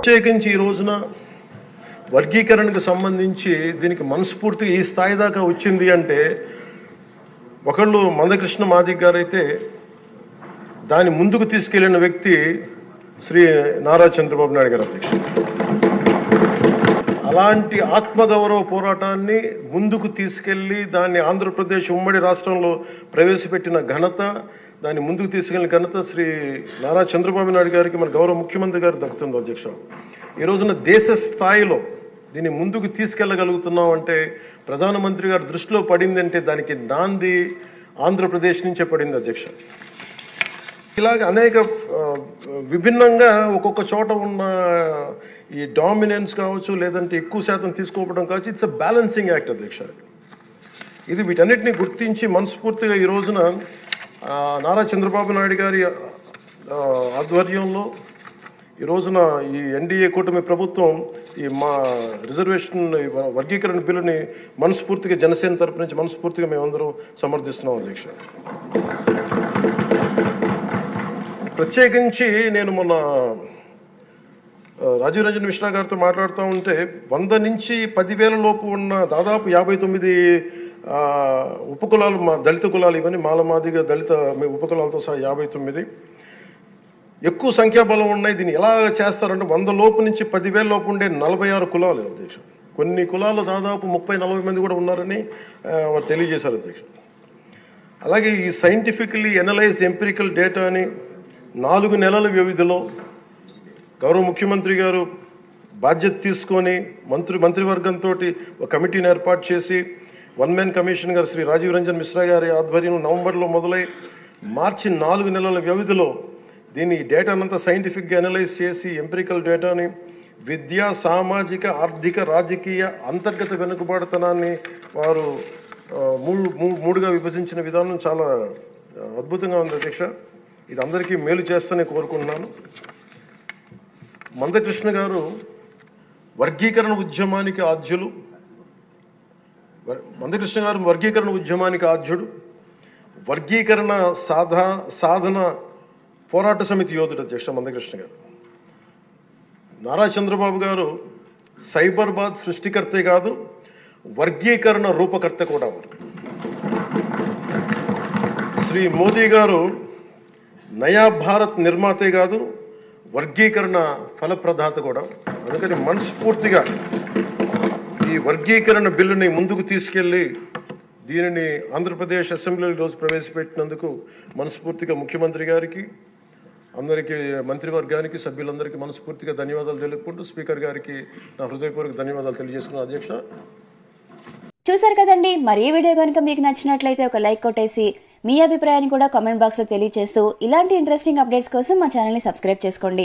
ప్రత్యేకించి ఈ రోజున వర్గీకరణకు సంబంధించి దీనికి మనస్ఫూర్తిగా ఈ స్థాయి దాకా వచ్చింది అంటే ఒకళ్ళు మందకృష్ణ మాదిక్ గారు అయితే దాన్ని ముందుకు తీసుకెళ్లిన వ్యక్తి శ్రీ నారా చంద్రబాబు నాయుడు గారు అధ్యక్షుడు. అలాంటి ఆత్మగౌరవ పోరాటాన్ని ముందుకు తీసుకెళ్లి దాన్ని ఆంధ్రప్రదేశ్ ఉమ్మడి రాష్ట్రంలో ప్రవేశపెట్టిన ఘనత, దాన్ని ముందుకు తీసుకెళ్లిన ఘనత శ్రీ నారా చంద్రబాబు నాయుడు గారికి మన గౌరవ ముఖ్యమంత్రి గారు దక్కుతుంది అధ్యక్ష. ఈ రోజున దేశ స్థాయిలో దీన్ని ముందుకు తీసుకెళ్లగలుగుతున్నాం అంటే ప్రధానమంత్రి గారు దృష్టిలో పడిందంటే దానికి నాంది ఆంధ్రప్రదేశ్ నుంచే పడింది అధ్యక్ష. ఇలాగ అనేక విభిన్నంగా ఒక్కొక్క చోట ఉన్న ఈ డామినెన్స్ కావచ్చు, లేదంటే ఎక్కువ శాతం తీసుకోవడం కావచ్చు, ఇట్స్ అ బ్యాలెన్సింగ్ యాక్ట్ అధ్యక్ష. ఇది వీటన్నిటిని గుర్తించి మనస్ఫూర్తిగా ఈ రోజున నారా చంద్రబాబు నాయుడు గారి ఆధ్వర్యంలో ఈ రోజున ఈ ఎన్డీఏ కూటమి ప్రభుత్వం ఈ మా రిజర్వేషన్ వర్గీకరణ బిల్లుని మనస్ఫూర్తిగా జనసేన తరపు నుంచి మనస్ఫూర్తిగా మేమందరం సమర్థిస్తున్నాం అధ్యక్ష. ప్రత్యేకించి నేను మొన్న రాజీవ్ రంజన్ మిశ్రా గారితో మాట్లాడుతూ ఉంటే 100 నుంచి 10,000 లోపు ఉన్న దాదాపు 59 ఉపకులాలు, మా దళిత కులాలు, ఇవన్నీ మాలమాదిగా దళిత ఉపకులాలతో సహా 59 ఎక్కువ సంఖ్యాబలం ఉన్నాయి. దీన్ని ఎలా చేస్తారంటే 100 లోపు నుంచి 10,000 లోపు ఉండే 46 కులాలు అధ్యక్ష. కొన్ని కులాలు దాదాపు 30-40 మంది కూడా ఉన్నారని వారు తెలియజేశారు అధ్యక్ష. అలాగే ఈ సైంటిఫికలీ ఎనలైజ్డ్ ఎంపిరికల్ డేటాని 4 నెలల వ్యవధిలో గౌరవ ముఖ్యమంత్రి గారు బాధ్యత తీసుకొని మంత్రివర్గంతో ఒక కమిటీని ఏర్పాటు చేసి వన్ మ్యాన్ కమిషన్ గారు శ్రీ రాజీవ్ రంజన్ మిశ్రా గారి ఆధ్వర్యంలో నవంబర్లో మొదలై మార్చి 4 నెలల వ్యవధిలో దీన్ని డేటానంతా సైంటిఫిక్గా అనలైజ్ చేసి ఎంపిరికల్ డేటాని విద్యా, సామాజిక, ఆర్థిక, రాజకీయ అంతర్గత వెనుకబాటుతనాన్ని వారు మూడుగా విభజించిన విధానం చాలా అద్భుతంగా ఉంది అధ్యక్ష. ఇది అందరికీ మేలు చేస్తూనే కోరుకుంటున్నాను. మందకృష్ణ గారు వర్గీకరణ ఉద్యమానికి ఆద్యులు. మందకృష్ణ గారు వర్గీకరణ ఉద్యమానికి ఆద్యుడు, వర్గీకరణ సాధన పోరాట సమితి యోధుడు అధ్యక్ష మందకృష్ణ గారు. నారా చంద్రబాబు గారు సైబరాబాద్ సృష్టికర్తే కాదు, వర్గీకరణ రూపకర్త కూడా. శ్రీ మోదీ గారు నయా భారత్ నిర్మాతే కాదు, వర్గీకరణ ఫలప్రదాత కూడా. అందుకని మనస్ఫూర్తిగా ఈ వర్గీకరణ బిల్లుని ముందుకు తీసుకెళ్లి దీనిని ఆంధ్రప్రదేశ్ అసెంబ్లీలో ఈరోజు ప్రవేశపెట్టినందుకు మనస్ఫూర్తిగా ముఖ్యమంత్రి గారికి, అందరికీ, మంత్రివర్గానికి, సభ్యులందరికీ మనస్ఫూర్తిగా ధన్యవాదాలు తెలుపుకుంటూ స్పీకర్ గారికి నా హృదయపూర్వక ధన్యవాదాలు తెలియజేస్తున్నాను అధ్యక్ష. చూసారు కదండి. మరి ఈ వీడియో కనుక మీకు నచ్చినట్లయితే ఒక లైక్ కొట్టేసి మీ అభిప్రాయాన్ని కూడా కామెంట్ బాక్స్లో తెలియజేస్తూ ఇలాంటి ఇంట్రెస్టింగ్ అప్డేట్స్ కోసం మా ఛానల్ని సబ్స్క్రైబ్ చేసుకోండి.